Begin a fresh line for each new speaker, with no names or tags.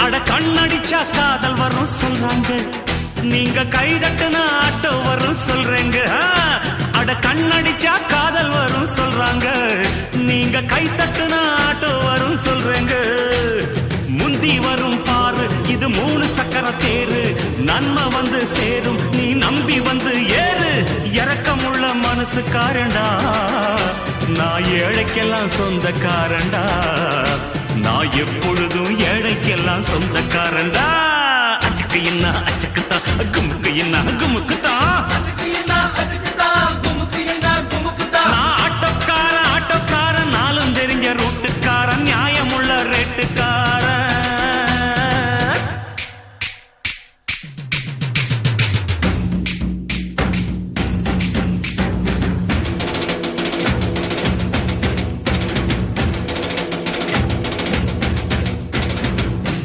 அட கண்ணடிச்சா காதல் வரும் சொல்றாங்க, நீங்க கை தட்டுனா ஆட்டோ வரும் சொல்றேங்க. அட கண்ணடிச்சா காதல் வரும் சொல்றாங்க, நீங்க கை தட்டுனா ஆட்டோ வரும் சொல்றேங்க. முந்தி வரும் பாரு இது 3 சக்கர தேரு, நன்மை வந்து சேரும் நீ நம்பி வந்து ஏறு. இறக்கமுள்ள மனசுக்காரண்டா, நான் ஏழைக்கெல்லாம் சொந்தக்காரண்டா, நான் எப்பொழுதும் ஏழைக்கெல்லாம் சொந்தக்காரண்டா. அச்சக்கு என்ன அச்சக்குத்தான், குமுக்கு என்ன குமுக்குத்தான்.